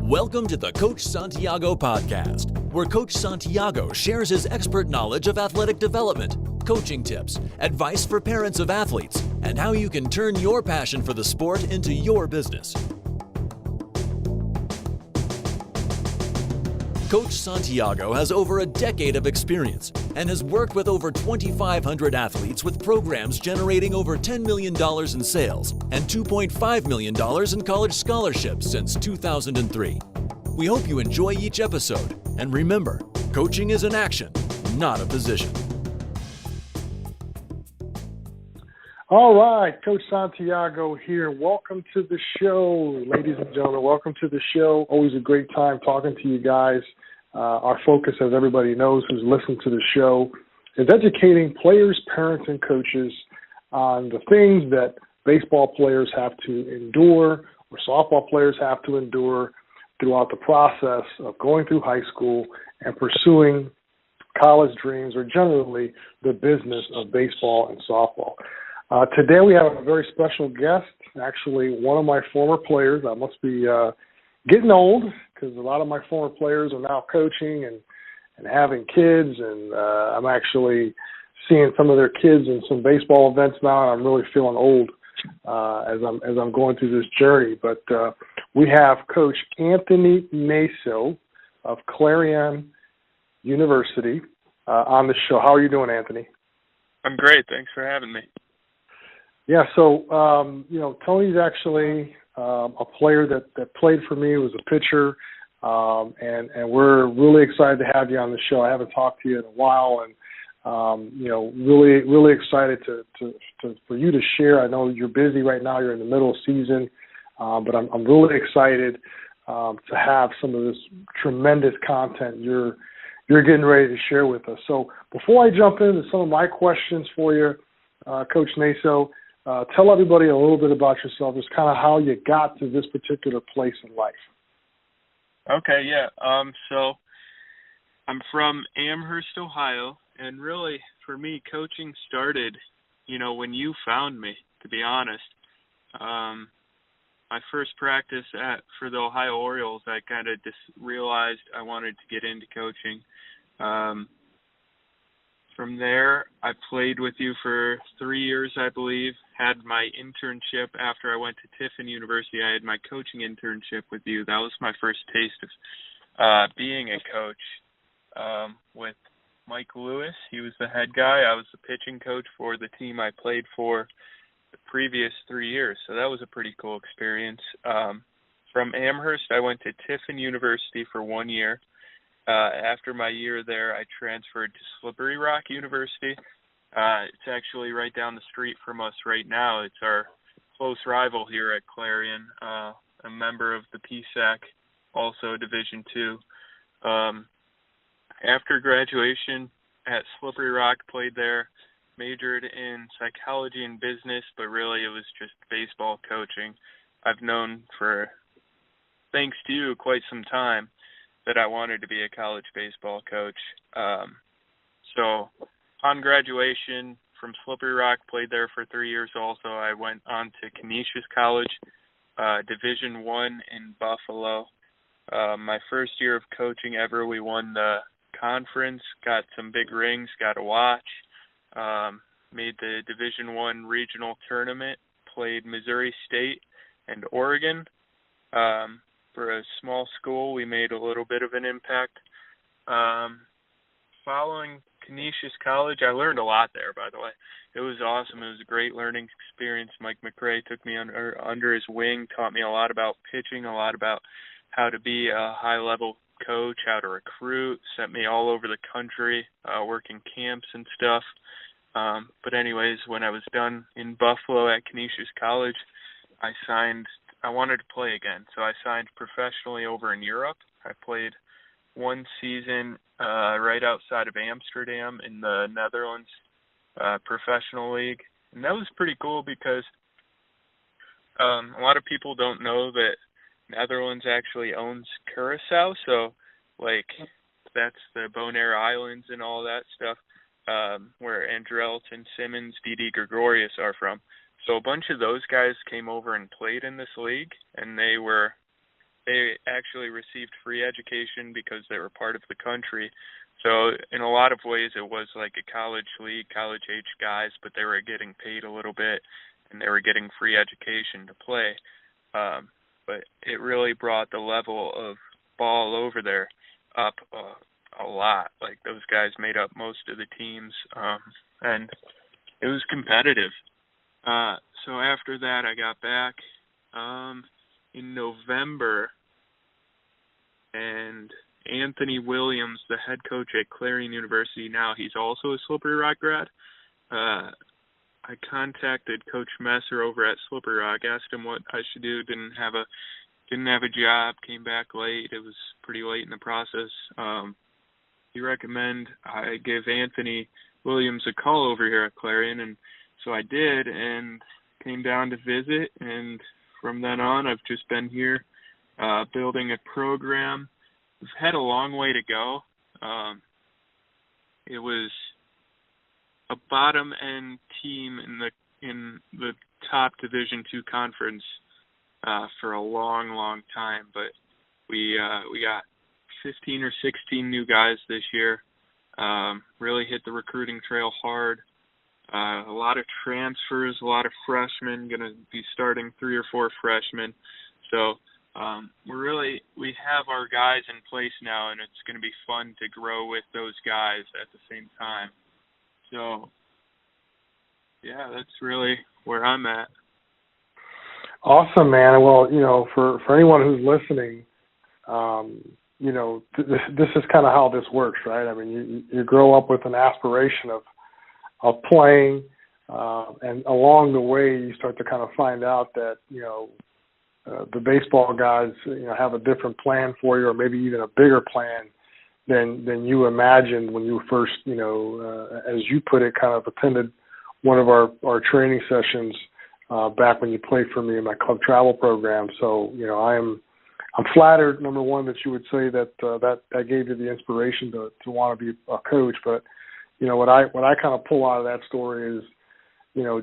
Welcome to the Coach Santiago Podcast, where Coach Santiago shares his expert knowledge of athletic development, coaching tips, advice for parents of athletes, and how you can turn your passion for the sport into your business. Coach Santiago has over a decade of experience and has worked with over 2,500 athletes with programs generating over $10 million in sales and $2.5 million in college scholarships since 2003. We hope you enjoy each episode, and remember, coaching is an action, not a position. All right, Coach Santiago here. Welcome to the show, ladies and gentlemen. Welcome to the show. Always a great time talking to you guys. Our focus, as everybody knows who's listened to the show, is educating players, parents, and coaches on the things that baseball players have to endure or softball players have to endure throughout the process of going through high school and pursuing college dreams, or generally the business of baseball and softball. Today we have a very special guest, actually one of my former players. I must be getting old because a lot of my former players are now coaching and having kids, and I'm actually seeing some of their kids in some baseball events now, and I'm really feeling old as I'm going through this journey. But we have Coach Anthony Naso of Clarion University on the show. How are you doing, Anthony? I'm great. Thanks for having me. Yeah, so, Tony's actually a player that played for me, was a pitcher, and we're really excited to have you on the show. I haven't talked to you in a while, and, really excited for you to share. I know you're busy right now. You're in the middle of season, but I'm really excited to have some of this tremendous content you're getting ready to share with us. So before I jump into some of my questions for you, Coach Naso, tell everybody a little bit about yourself, just kind of how you got to this particular place in life. Okay, yeah. So I'm from Amherst, Ohio, and really, for me, coaching started, when you found me, to be honest. My first practice for the Ohio Orioles, I kind of just realized I wanted to get into coaching. From there, I played with you for 3 years, I believe, had my internship after I went to Tiffin University. I had my coaching internship with you. That was my first taste of being a coach with Mike Lewis. He was the head guy. I was the pitching coach for the team I played for the previous 3 years, so that was a pretty cool experience. From Amherst, I went to Tiffin University for 1 year. After my year there, I transferred to Slippery Rock University. It's actually right down the street from us right now. It's our close rival here at Clarion, a member of the PSAC, also Division II. After graduation at Slippery Rock, played there, majored in psychology and business, but really it was just baseball coaching. I've known for, thanks to you, quite some time that I wanted to be a college baseball coach. So upon graduation from Slippery Rock, played there for 3 years also. I went on to Canisius College, Division I in Buffalo. My first year of coaching ever, we won the conference, got some big rings, got a watch, made the Division I regional tournament, played Missouri State and Oregon. For a small school, we made a little bit of an impact. Following Canisius College, I learned a lot there, by the way. It was awesome. It was a great learning experience. Mike McRae took me under his wing, taught me a lot about pitching, a lot about how to be a high-level coach, how to recruit, sent me all over the country, working camps and stuff. But anyways, when I was done in Buffalo at Canisius College, I wanted to play again, so I signed professionally over in Europe. I played one season right outside of Amsterdam in the Netherlands professional league, and that was pretty cool because a lot of people don't know that Netherlands actually owns Curaçao, so that's the Bonaire Islands and all that stuff, where Andrew Elton, Simmons, Didi Gregorius are from. So a bunch of those guys came over and played in this league, and they were they actually received free education because they were part of the country. So in a lot of ways, it was like a college league, college-age guys, but they were getting paid a little bit, and they were getting free education to play. But it really brought the level of ball over there up a lot. Like, those guys made up most of the teams, and it was competitive. So after that, I got back in November, and Anthony Williams, the head coach at Clarion University now, he's also a Slippery Rock grad. I contacted Coach Messer over at Slippery Rock, asked him what I should do. Didn't have a job, came back late. It was pretty late in the process. He recommended I give Anthony Williams a call over here at Clarion, and so I did, and came down to visit, and from then on, I've just been here building a program. We've had a long way to go. It was a bottom-end team in the top Division II conference for a long, long time, but we got 15 or 16 new guys this year. Really hit the recruiting trail hard. A lot of transfers, a lot of freshmen, going to be starting 3 or 4 freshmen. So we have our guys in place now, and it's going to be fun to grow with those guys at the same time. So, yeah, that's really where I'm at. Awesome, man. Well, for anyone who's listening, this is kind of how this works, right? I mean, you grow up with an aspiration of playing, and along the way, you start to kind of find out that, the baseball guys, have a different plan for you, or maybe even a bigger plan than you imagined when you first, as you put it, kind of attended one of our training sessions back when you played for me in my club travel program. So, I'm flattered, number one, that you would say that gave you the inspiration to want to be a coach. But, what I kind of pull out of that story is,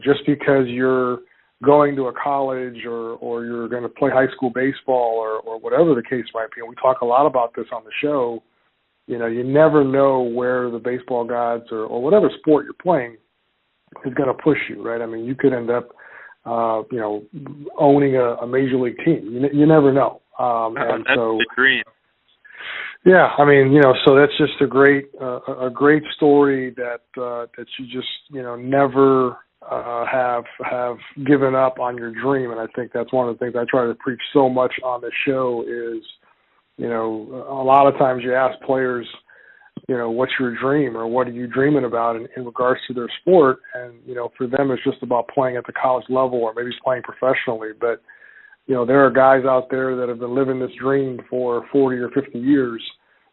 just because you're going to a college or you're going to play high school baseball or whatever the case might be, and we talk a lot about this on the show, you never know where the baseball gods or whatever sport you're playing is going to push you, right? I mean, you could end up, owning a major league team. You never know. That's the dream. Yeah, I mean, so that's just a great story that you just, never have given up on your dream. And I think that's one of the things I try to preach so much on the show is, a lot of times you ask players, what's your dream or what are you dreaming about in regards to their sport? And, for them, it's just about playing at the college level or maybe playing professionally. But, there are guys out there that have been living this dream for 40 or 50 years.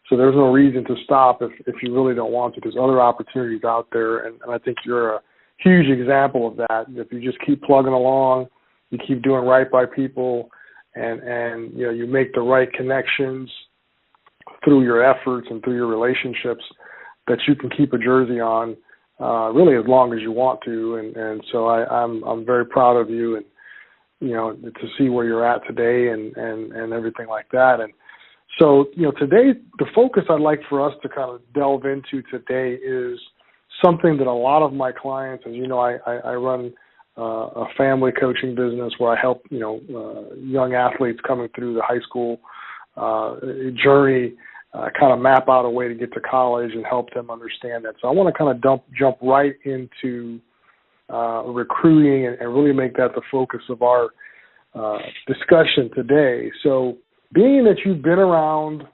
So there's no reason to stop if you really don't want to. There's other opportunities out there. And I think you're a huge example of that. If you just keep plugging along, you keep doing right by people, and you make the right connections through your efforts and through your relationships, that you can keep a jersey on really as long as you want to. And so I'm very proud of you, and to see where you're at today and everything like that. And so today the focus I'd like for us to kind of delve into today is something that a lot of my clients, as I run a family coaching business where I help young athletes coming through the high school journey kind of map out a way to get to college and help them understand that. So I want to kind of jump right into recruiting and really make that the focus of our discussion today. So being that you've been around,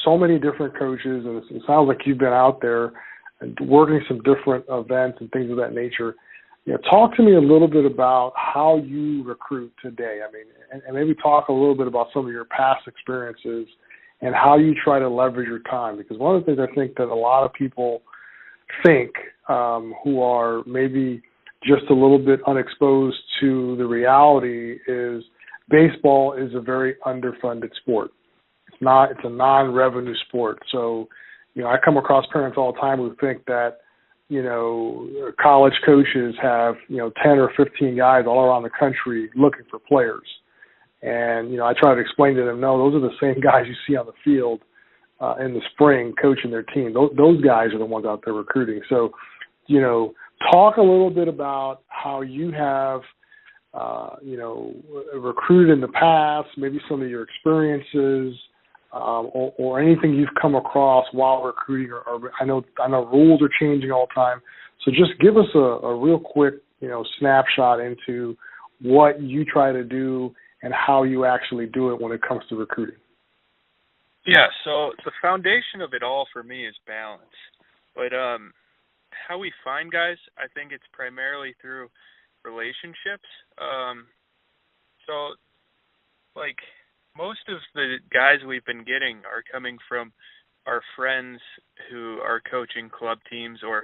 so many different coaches, and it sounds like you've been out there and working some different events and things of that nature, talk to me a little bit about how you recruit today. I mean, and maybe talk a little bit about some of your past experiences and how you try to leverage your time. Because one of the things I think that a lot of people think who are maybe just a little bit unexposed to the reality is baseball is a very underfunded sport. It's a non-revenue sport. So, I come across parents all the time who think that, college coaches have, 10 or 15 guys all around the country looking for players. And, I try to explain to them, no, those are the same guys you see on the field in the spring coaching their team. Those guys are the ones out there recruiting. So, talk a little bit about how you have, recruited in the past, maybe some of your experiences, or anything you've come across while recruiting. Or I know rules are changing all the time. So just give us a real quick, snapshot into what you try to do and how you actually do it when it comes to recruiting. Yeah, so the foundation of it all for me is balance. But how we find guys, I think it's primarily through relationships. Most of the guys we've been getting are coming from our friends who are coaching club teams or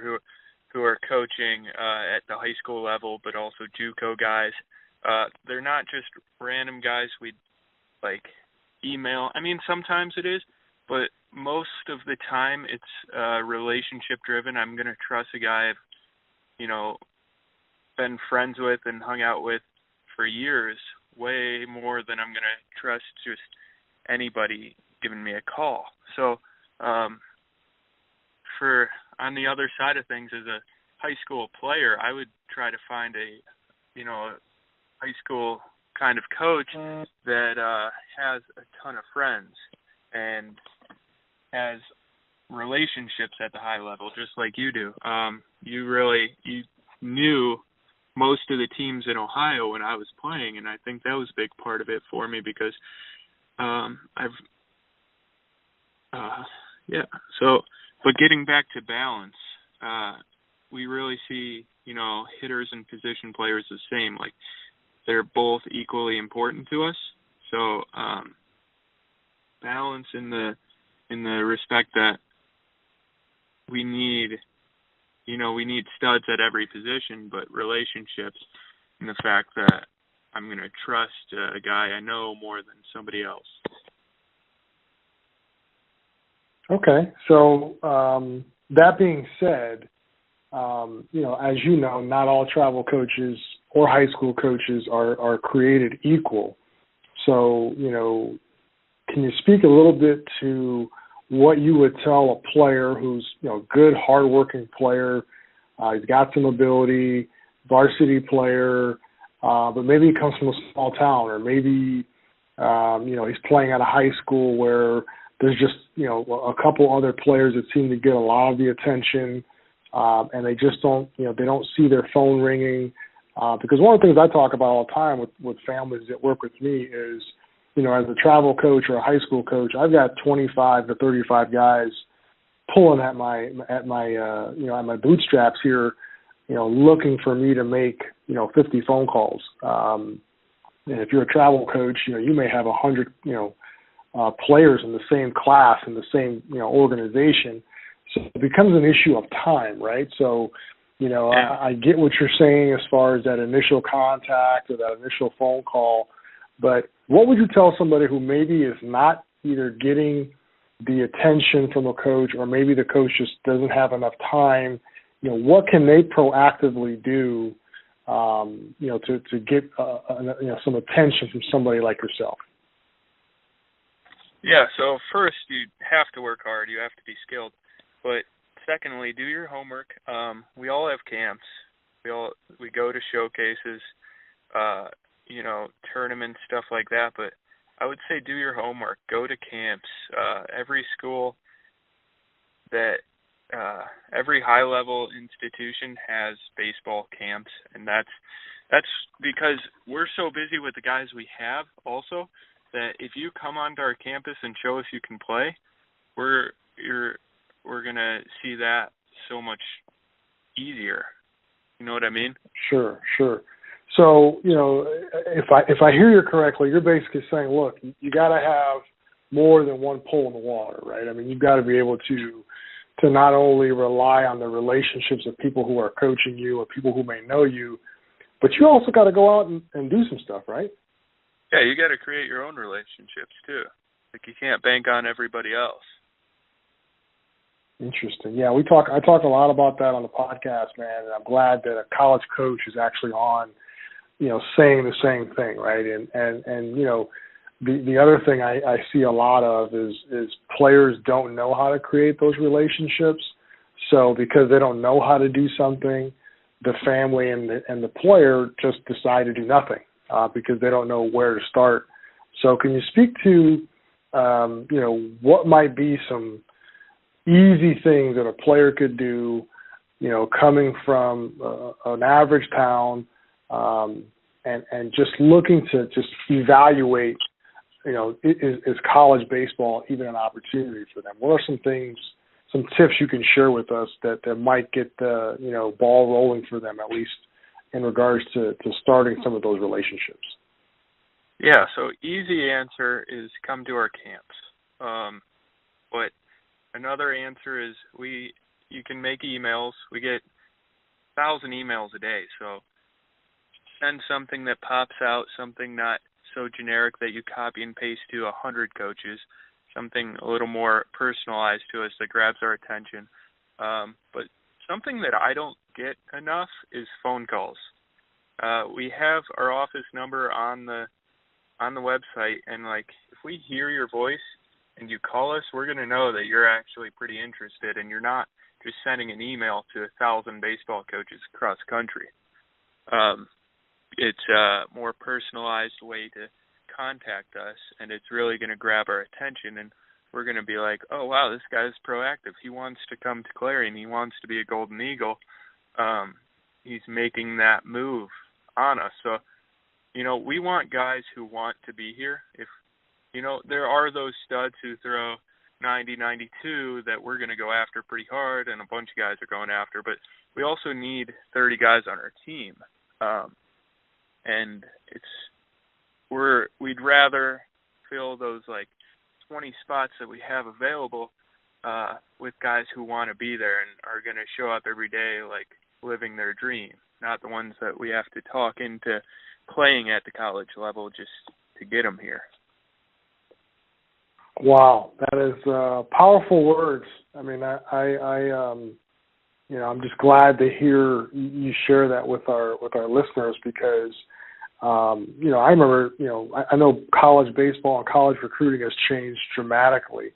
who are coaching at the high school level, but also JUCO guys. They're not just random guys we'd email. I mean, sometimes it is, but most of the time it's relationship driven. I'm going to trust a guy I've, been friends with and hung out with for years, way more than I'm going to trust just anybody giving me a call. So on the other side of things, as a high school player, I would try to find a high school kind of coach that has a ton of friends and has relationships at the high level, just like you do. You knew most of the teams in Ohio when I was playing, and I think that was a big part of it for me because but getting back to balance, we really see, hitters and position players the same. Like, they're both equally important to us. So balance in the respect that we need studs at every position, but relationships in the fact that I'm going to trust a guy I know more than somebody else. Okay. So that being said, as you know, not all travel coaches or high school coaches are created equal. So, can you speak a little bit to what you would tell a player who's, good, hardworking player, he's got some ability, varsity player, but maybe he comes from a small town, or maybe, he's playing at a high school where there's just, a couple other players that seem to get a lot of the attention, and they just don't, they don't see their phone ringing. Because one of the things I talk about all the time with families that work with me is, as a travel coach or a high school coach, I've got 25 to 35 guys pulling at my bootstraps here, looking for me to make, 50 phone calls. And if you're a travel coach, you may have 100, players in the same class, in the same, organization. So it becomes an issue of time, right? So, I get what you're saying as far as that initial contact or that initial phone call, but what would you tell somebody who maybe is not either getting the attention from a coach, or maybe the coach just doesn't have enough time? What can they proactively do, to get, some attention from somebody like yourself? Yeah, so first, you have to work hard. You have to be skilled. But secondly, do your homework. We all have camps. We go to showcases, tournaments, stuff like that. But I would say do your homework. Go to camps. Every school every high-level institution has baseball camps, and that's because we're so busy with the guys we have also that if you come onto our campus and show us you can play, we're going to see that so much easier. You know what I mean? Sure. So, if I hear you correctly, you're basically saying, look, you got to have more than one pole in the water, right? I mean, you've got to be able to not only rely on the relationships of people who are coaching you or people who may know you, but you also got to go out and do some stuff, right? Yeah, you got to create your own relationships too. Like, you can't bank on everybody else. Interesting. Yeah, I talk a lot about that on the podcast, man, and I'm glad that a college coach is actually on, saying the same thing, right? And the other thing I see a lot of is players don't know how to create those relationships. So because they don't know how to do something, the family and the player just decide to do nothing because they don't know where to start. So can you speak to what might be some easy things that a player could do, coming from an average town, and just looking to just evaluate, is college baseball even an opportunity for them? What are some things, some tips you can share with us that might get the, ball rolling for them, at least in regards to starting some of those relationships? Yeah, so easy answer is come to our camps. But another answer is you can make emails. We get 1,000 emails a day, so send something that pops out, something not so generic that you copy and paste to 100 coaches, something a little more personalized to us that grabs our attention. But something that I don't get enough is phone calls. We have our office number on the website, and if we hear your voice and you call us, we're going to know that you're actually pretty interested and you're not just sending an email to 1,000 baseball coaches across the country. It's a more personalized way to contact us, and it's really going to grab our attention, and we're going to be like, oh, wow, this guy's proactive. He wants to come to Clarion. He wants to be a Golden Eagle. He's making that move on us. So, we want guys who want to be here. If, there are those studs who throw 90, 92 that we're going to go after pretty hard, and a bunch of guys are going after, but we also need 30 guys on our team. And we'd rather fill those 20 spots that we have available with guys who want to be there and are going to show up every day living their dream, not the ones that we have to talk into playing at the college level just to get them here. Wow, that is powerful words. I mean, I'm just glad to hear you share that with our listeners because, I remember, I know college baseball and college recruiting has changed dramatically,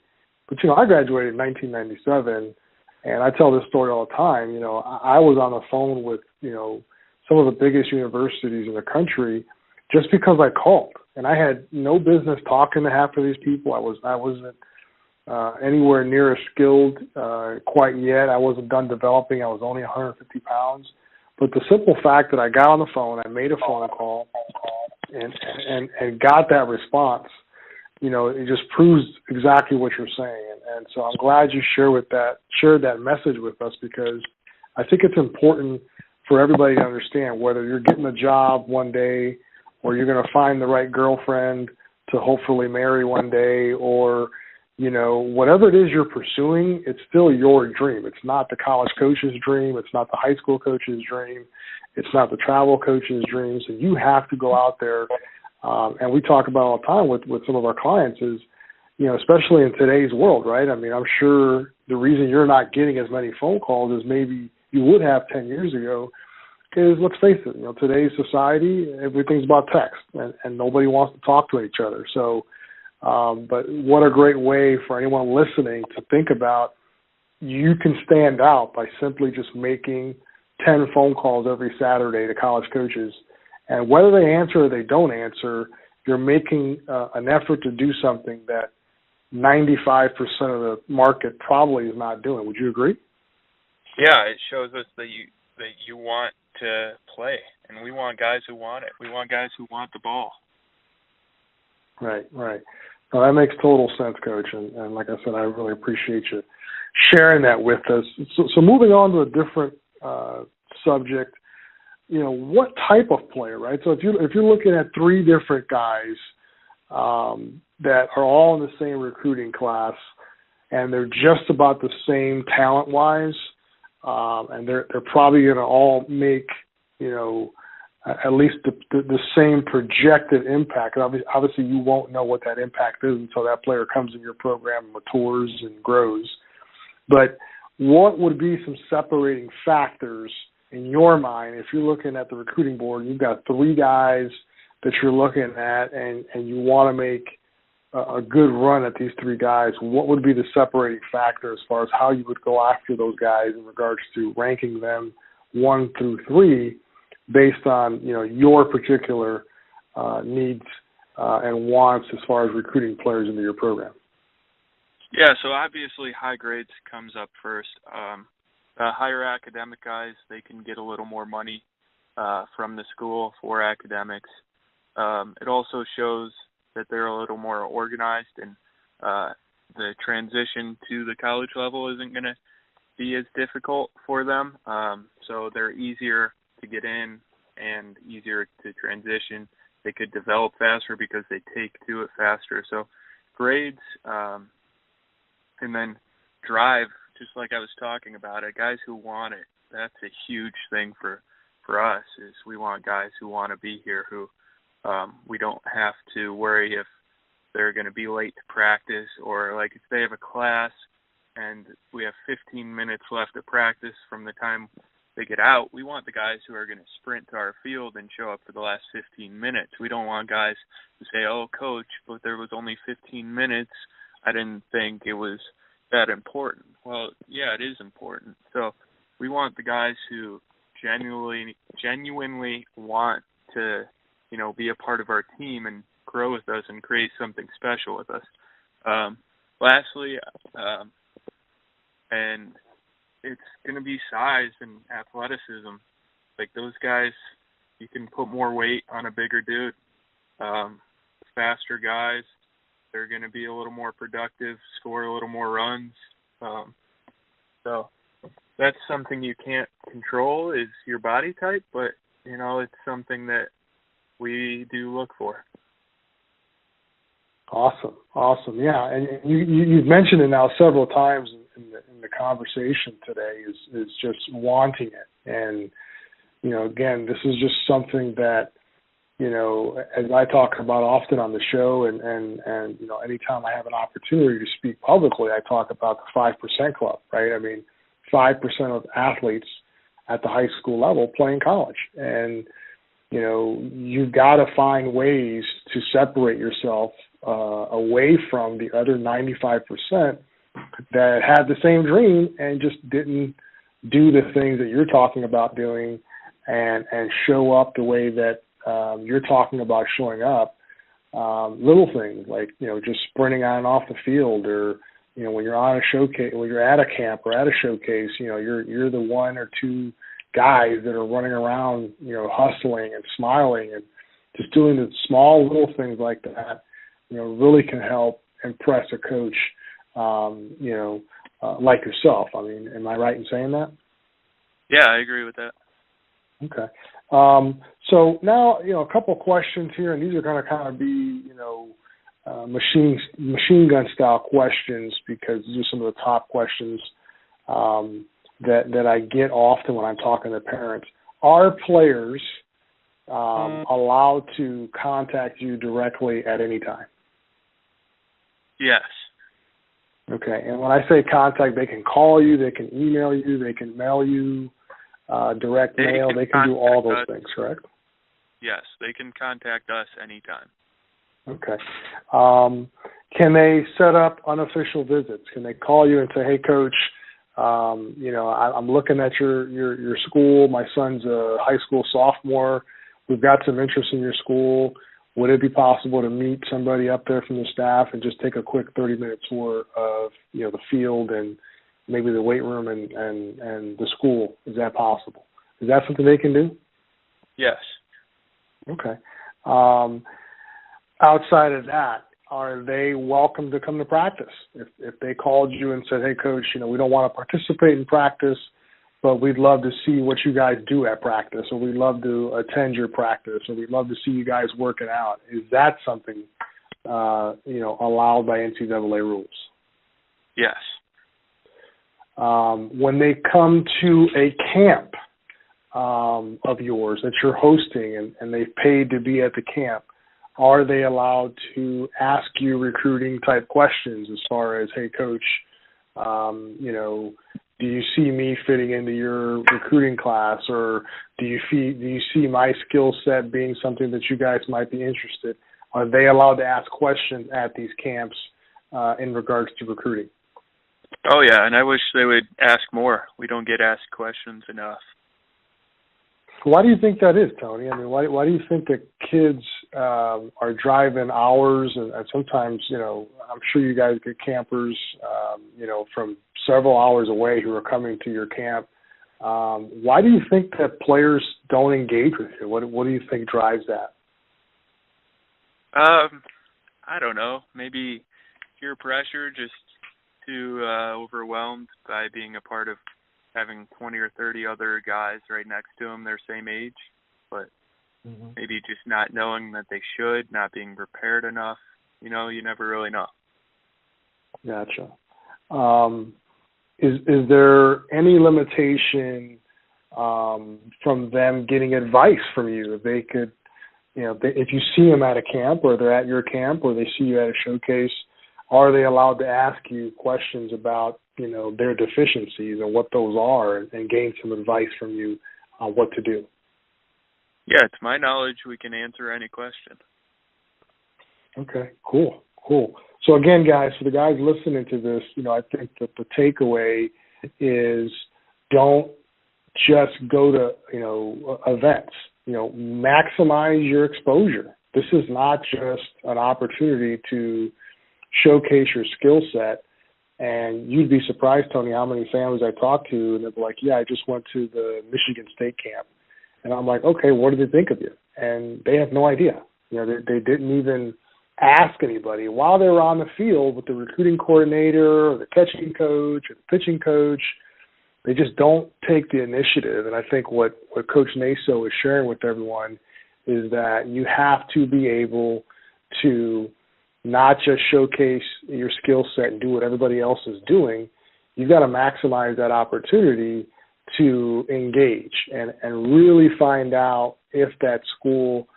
but I graduated in 1997, and I tell this story all the time. I was on the phone with some of the biggest universities in the country just because I called. And I had no business talking to half of these people. I wasn't anywhere near as skilled quite yet. I wasn't done developing. I was only 150 pounds. But the simple fact that I got on the phone, I made a phone call, and got that response, it just proves exactly what you're saying. And so I'm glad you shared that message with us because I think it's important for everybody to understand whether you're getting a job one day or you're going to find the right girlfriend to hopefully marry one day, or, whatever it is you're pursuing, it's still your dream. It's not the college coach's dream. It's not the high school coach's dream. It's not the travel coach's dream. So you have to go out there. And we talk about all the time with some of our clients is, especially in today's world, right? I mean, I'm sure the reason you're not getting as many phone calls as maybe you would have 10 years ago is, let's face it, today's society, everything's about text, and nobody wants to talk to each other. So, but what a great way for anyone listening to think about, you can stand out by simply just making 10 phone calls every Saturday to college coaches. And whether they answer or they don't answer, you're making an effort to do something that 95% of the market probably is not doing. Would you agree? Yeah, it shows us that you want to play, and we want guys who want it. We want guys who want the ball. Right. Well, that makes total sense, Coach. And like I said, I really appreciate you sharing that with us. So moving on to a different subject, what type of player, right? So if you're looking at three different guys that are all in the same recruiting class, and they're just about the same talent-wise, and they're probably going to all make, at least the same projected impact. Obviously, you won't know what that impact is until that player comes in your program and matures and grows. But what would be some separating factors in your mind, if you're looking at the recruiting board, you've got 3 guys that you're looking at, and you want to make a good run at these 3 guys, what would be the separating factor as far as how you would go after those guys in regards to ranking them 1 through 3 based on, your particular needs and wants as far as recruiting players into your program? Yeah, so obviously high grades comes up first. Higher academic guys, they can get a little more money from the school for academics. It also shows that they're a little more organized, and the transition to the college level isn't going to be as difficult for them. So they're easier to get in and easier to transition. They could develop faster because they take to it faster. So grades and then drive, just like I was talking about it, guys who want it, that's a huge thing for us, is we want guys who want to be here, who we don't have to worry if they're going to be late to practice, or like if they have a class and we have 15 minutes left of practice from the time they get out. We want the guys who are going to sprint to our field and show up for the last 15 minutes. We don't want guys who say, oh, coach, but there was only 15 minutes. I didn't think it was that important. Well, yeah, it is important. So we want the guys who genuinely want to, be a part of our team and grow with us and create something special with us. Lastly, and it's going to be size and athleticism. Like those guys, you can put more weight on a bigger dude. Faster guys, they're going to be a little more productive, score a little more runs. So that's something you can't control, is your body type, but, it's something that we do look for. Awesome. Yeah, and you've mentioned it now several times in the conversation today, is just wanting it. And, again, this is just something that, as I talk about often on the show, and anytime I have an opportunity to speak publicly, I talk about the 5% club, right? I mean, 5% of athletes at the high school level play in college. And, you've got to find ways to separate yourself away from the other 95% that had the same dream and just didn't do the things that you're talking about doing and show up the way that you're talking about showing up. Little things like, just sprinting on and off the field, or, when you're on a showcase, when you're at a camp or at a showcase, you're the 1 or 2 guys that are running around, hustling and smiling, and just doing the small little things like that, really can help impress a coach, like yourself. I mean, am I right in saying that? Yeah, I agree with that. Okay. So now, a couple of questions here, and these are going to kind of be, machine gun style questions, because these are some of the top questions that I get often when I'm talking to parents. Are players allowed to contact you directly at any time? Yes. Okay. And when I say contact, they can call you, they can email you, they can mail you, direct mail, they can do all those things, correct? Yes, they can contact us anytime. Okay. Can they set up unofficial visits? Can they call you and say, hey, coach, I'm looking at your school. My son's a high school sophomore. We've got some interest in your school. Would it be possible to meet somebody up there from the staff and just take a quick 30-minute tour of, the field and maybe the weight room and the school? Is that possible? Is that something they can do? Yes. Okay. Outside of that, are they welcome to come to practice? If they called you and said, hey, coach, we don't want to participate in practice, but we'd love to see what you guys do at practice, or we'd love to attend your practice, or we'd love to see you guys working out. Is that something, allowed by NCAA rules? Yes. When they come to a camp of yours that you're hosting and they've paid to be at the camp, are they allowed to ask you recruiting type questions as far as, hey, coach, do you see me fitting into your recruiting class, or do you see my skill set being something that you guys might be interested? Are they allowed to ask questions at these camps in regards to recruiting? Oh, yeah, and I wish they would ask more. We don't get asked questions enough. Why do you think that is, Tony? I mean, why do you think that kids are driving hours, and sometimes, I'm sure you guys get campers, from several hours away who are coming to your camp. Why do you think that players don't engage with you? What do you think drives that? I don't know. Maybe peer pressure, just too overwhelmed by being a part of having 20 or 30 other guys right next to them their same age, but maybe just not knowing that they should, not being prepared enough. You never really know. Gotcha. Is there any limitation from them getting advice from you? If they could, if you see them at a camp, or they're at your camp, or they see you at a showcase, are they allowed to ask you questions about, their deficiencies and what those are, and gain some advice from you on what to do? Yeah, to my knowledge, we can answer any question. Okay, cool. So again, guys, for the guys listening to this, I think that the takeaway is don't just go to, events. Maximize your exposure. This is not just an opportunity to showcase your skill set. And you'd be surprised, Tony, how many families I talk to, and they're like, yeah, I just went to the Michigan State camp. And I'm like, okay, what did they think of you? And they have no idea. They didn't even ask anybody while they were on the field with the recruiting coordinator or the catching coach or the pitching coach. They just don't take the initiative. And I think what Coach Naso is sharing with everyone is that you have to be able to not just showcase your skill set and do what everybody else is doing. You've got to maximize that opportunity to engage and really find out if that school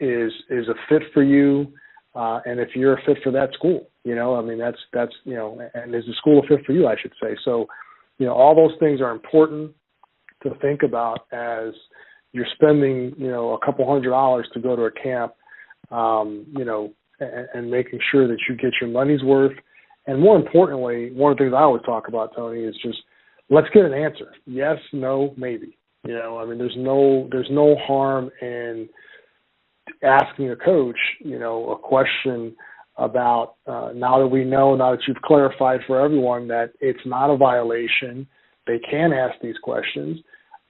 is a fit for you, and if you're a fit for that school. That's and is the school a fit for you, I should say. So, all those things are important to think about as you're spending, a couple $100 to go to a camp, and making sure that you get your money's worth. And more importantly, one of the things I always talk about, Tony, is just let's get an answer. Yes, no, maybe. There's no harm in asking a coach, a question about now that you've clarified for everyone that it's not a violation, they can ask these questions.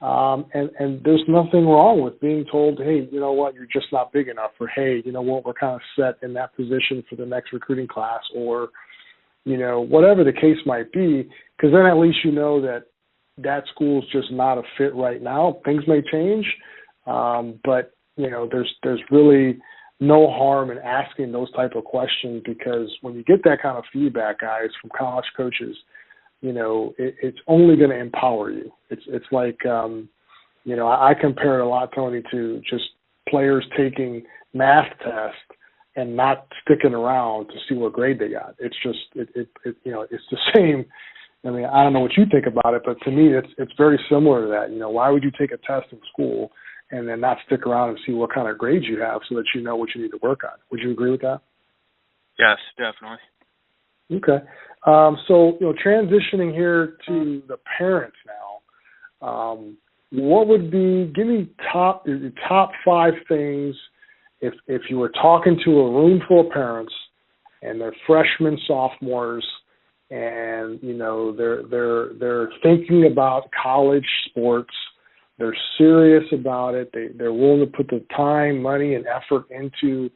And there's nothing wrong with being told, hey, you know what, you're just not big enough, or hey, you know what, we're kind of set in that position for the next recruiting class, or, whatever the case might be, because then at least that school's just not a fit right now. Things may change, but, there's really no harm in asking those type of questions, because when you get that kind of feedback, guys, from college coaches, it's only going to empower you. It's like, I compare it a lot, Tony, to just players taking math tests and not sticking around to see what grade they got. It's just, it's the same. I don't know what you think about it, but to me, it's very similar to that. Why would you take a test in school and then not stick around and see what kind of grades you have so that you know what you need to work on? Would you agree with that? Yes, definitely. Okay. So, transitioning here to the parents now, what would be, give me your top 5 things if you were talking to a room full of parents and they're freshmen, sophomores, and, they're thinking about college sports, they're serious about it, they're willing to put the time, money, and effort into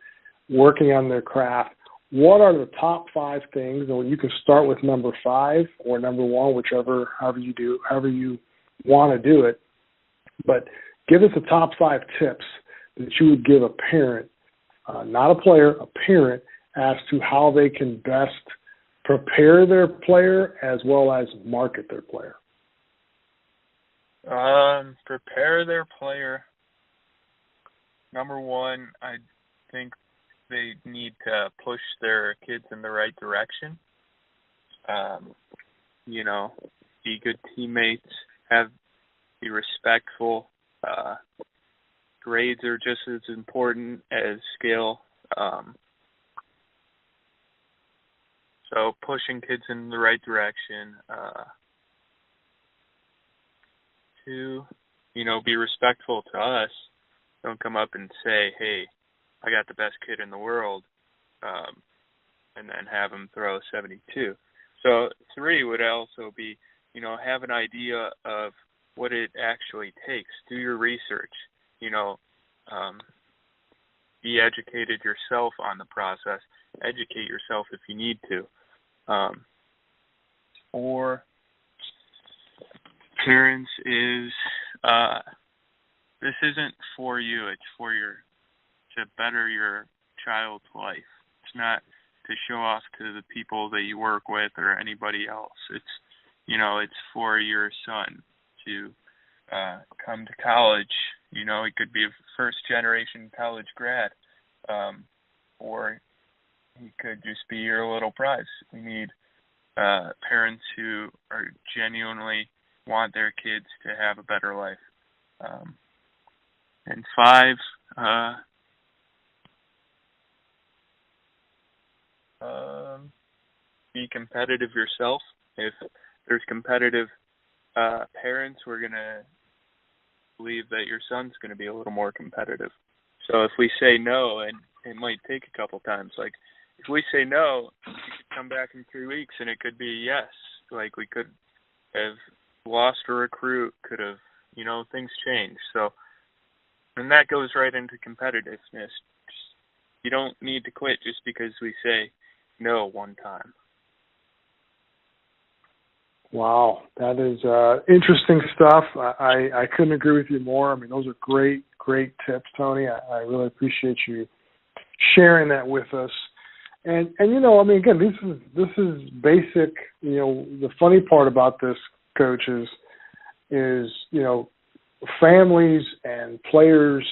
working on their craft. What are the top 5 things? And you can start with number 5 or number 1, however you want to do it. But give us the top 5 tips that you would give a parent, not a player, a parent, as to how they can best prepare their player as well as market their player. Prepare their player. Number 1, I think they need to push their kids in the right direction. be good teammates, be respectful. Grades are just as important as skill. So pushing kids in the right direction. To, be respectful to us. Don't come up and say, hey, I got the best kid in the world, and then have him throw 72. So 3 would also be, have an idea of what it actually takes. Do your research. Be educated yourself on the process. Educate yourself if you need to. 4, parents is this isn't for you. It's to better your child's life. It's not to show off to the people that you work with or anybody else. It's for your son to come to college. It could be a first-generation college grad, or he could just be your little prize. We need parents who are genuinely want their kids to have a better life. And 5, be competitive yourself. If there's competitive parents, we're going to believe that your son's going to be a little more competitive. So if we say no, and it might take a couple times, like if we say no, you could come back in 3 weeks and it could be yes. Like we could have lost a recruit, could have, things change. So, and that goes right into competitiveness. You don't need to quit just because we say no one time. Wow, that is interesting stuff. I couldn't agree with you more. I mean, those are great tips, Tony. I really appreciate you sharing that with us. And again, this is basic. The funny part about this, Coach, is families and players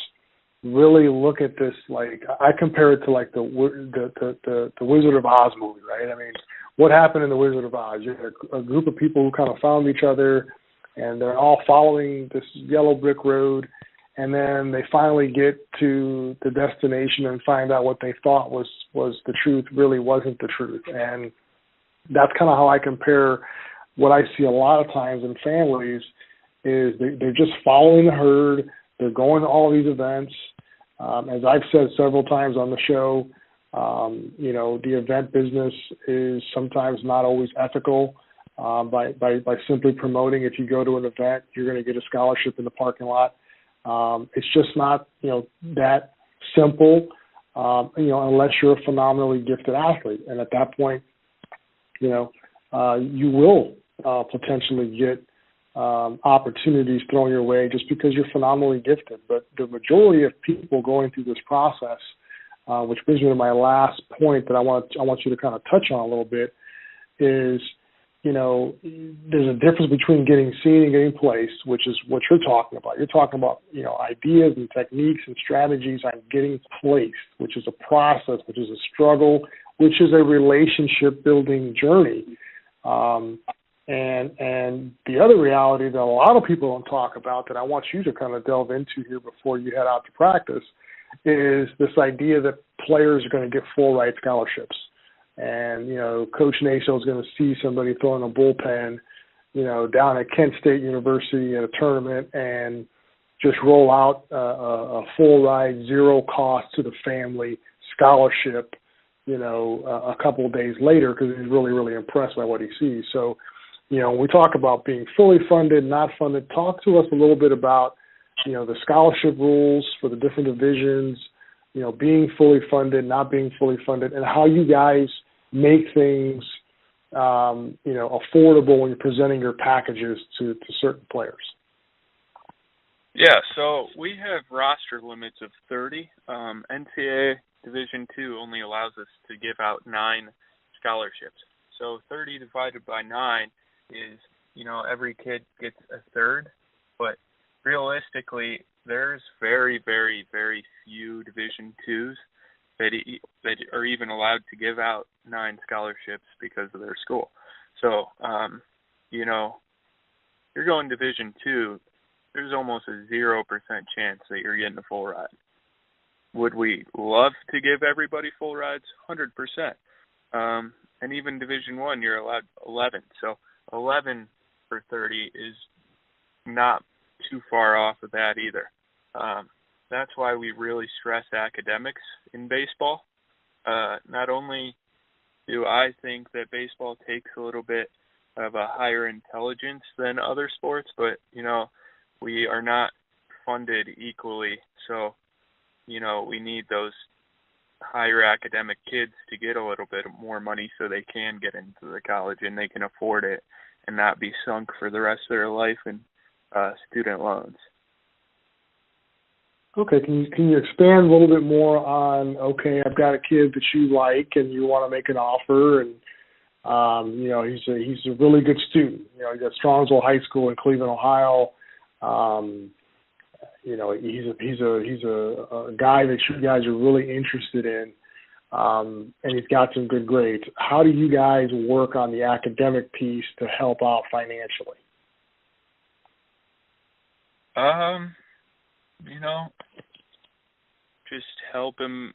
really look at this like, I compare it to like the Wizard of Oz movie, right? I mean, what happened in the Wizard of Oz? You had a group of people who kind of found each other, and they're all following this yellow brick road, and then they finally get to the destination and find out what they thought was the truth really wasn't the truth. And that's kind of how I compare what I see a lot of times in families is they're just following the herd. They're going to all these events. As I've said several times on the show, the event business is sometimes not always ethical. By simply promoting, if you go to an event, you're going to get a scholarship in the parking lot. It's just not, that simple, unless you're a phenomenally gifted athlete. And at that point, you will potentially get opportunities thrown your way just because you're phenomenally gifted. But the majority of people going through this process, which brings me to my last point that I want you to kind of touch on a little bit, is, there's a difference between getting seen and getting placed, which is what you're talking about. You're talking about, ideas and techniques and strategies on getting placed, which is a process, which is a struggle, which is a relationship building journey. And the other reality that a lot of people don't talk about that I want you to kind of delve into here before you head out to practice is this idea that players are going to get full ride scholarships. And, Coach Naso is going to see somebody throwing a bullpen, down at Kent State University at a tournament and just roll out a full ride, zero cost to the family scholarship, a couple of days later because he's really, really impressed by what he sees. So, when we talk about being fully funded, not funded, talk to us a little bit about, the scholarship rules for the different divisions, being fully funded, not being fully funded, and how you guys make things, affordable when you're presenting your packages to certain players. Yeah, so we have roster limits of 30. NCAA Division II only allows us to give out 9 scholarships. So 30 divided by 9 is, every kid gets a third, but realistically, there's very, very, very few Division IIs that are even allowed to give out 9 scholarships because of their school. So, you're going Division II, there's almost a 0% chance that you're getting a full ride. Would we love to give everybody full rides? 100%. And even Division I, you're allowed 11. So 11 for 30 is not too far off of that either. That's why we really stress academics in baseball. Not only do I think that baseball takes a little bit of a higher intelligence than other sports, but, we are not funded equally. So, we need those higher academic kids to get a little bit more money so they can get into the college and they can afford it and not be sunk for the rest of their life in student loans. Okay, can you expand a little bit more on, okay, I've got a kid that you like and you want to make an offer, and he's a really good student. He's at Strongsville High School in Cleveland, Ohio. He's a guy that you guys are really interested in, and he's got some good grades. How do you guys work on the academic piece to help out financially? Just help him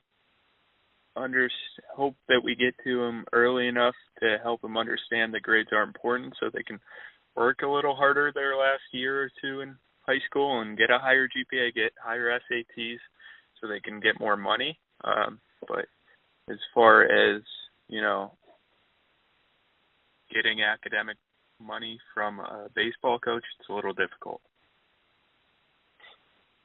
hope that we get to him early enough to help him understand that grades are important so they can work a little harder their last year or two in high school and get a higher GPA, get higher SATs so they can get more money. But as far as, getting academic money from a baseball coach, it's a little difficult.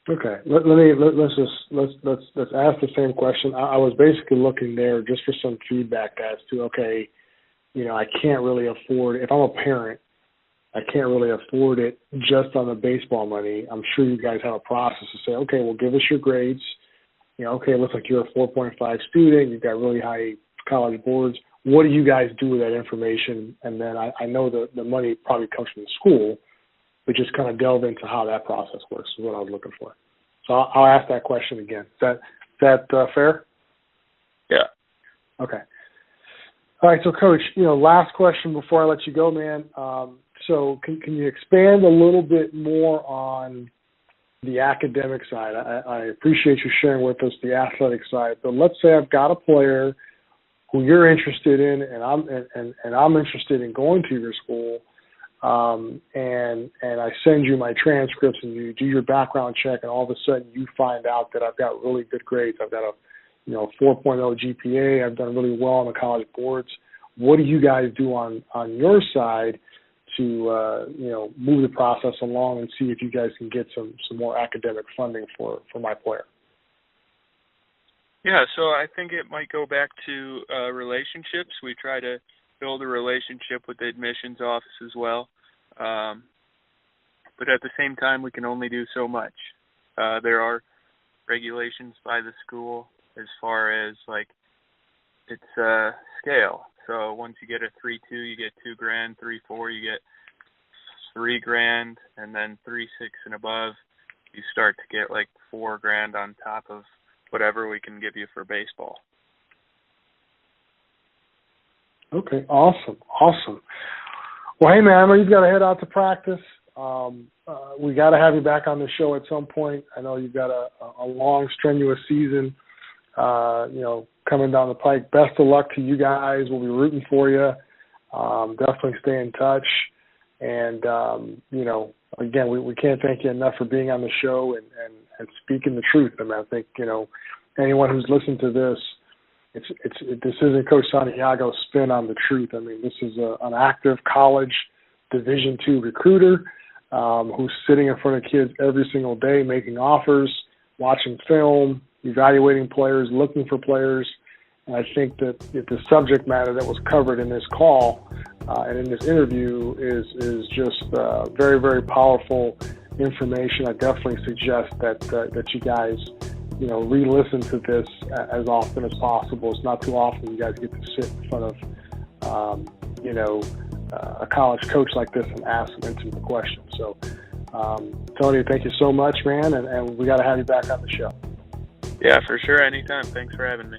Okay, let's ask the same question. I was basically looking there just for some feedback as to, okay, I can't really afford, if I'm a parent, I can't really afford it just on the baseball money. I'm sure you guys have a process to say, okay, well, give us your grades. Okay, it looks like you're a 4.5 student. You've got really high college boards. What do you guys do with that information? And then I know the money probably comes from the school, but just kind of delve into how that process works is what I was looking for. So I'll ask that question again. Is that fair? Yeah. Okay. All right, so Coach, last question before I let you go, man. So can you expand a little bit more on the academic side? I appreciate you sharing with us the athletic side, but let's say I've got a player who you're interested in, and I'm interested in going to your school, and I send you my transcripts and you do your background check, and all of a sudden you find out that I've got really good grades. I've got a 4.0 GPA. I've done really well on the college boards. What do you guys do on your side to move the process along and see if you guys can get some more academic funding for my player? Yeah, so I think it might go back to relationships. We try to build a relationship with the admissions office as well. But at the same time, we can only do so much. There are regulations by the school as far as, it's a scale. So once you get a 3.2, you get $2,000, 3.4, you get $3,000, and then 3.6 and above, you start to get $4,000 on top of whatever we can give you for baseball. Okay, awesome. Well, hey, man, I know you've got to head out to practice. We got to have you back on the show at some point. I know you've got a long, strenuous season, coming down the pike. Best of luck to you guys. We'll be rooting for you. Definitely stay in touch. And, again, we can't thank you enough for being on the show and speaking the truth. I mean, I think, anyone who's listened to this, this isn't Coach Santiago's spin on the truth. I mean, this is an active college Division II recruiter who's sitting in front of kids every single day, making offers, watching film, evaluating players, looking for players. And I think that if the subject matter that was covered in this call and in this interview is just very, very powerful information, I definitely suggest that you guys re-listen to this as often as possible. It's not too often you guys get to sit in front of, a college coach like this and ask some intimate questions. So, Tony, thank you so much, man, and we got to have you back on the show. Yeah, for sure. Anytime. Thanks for having me.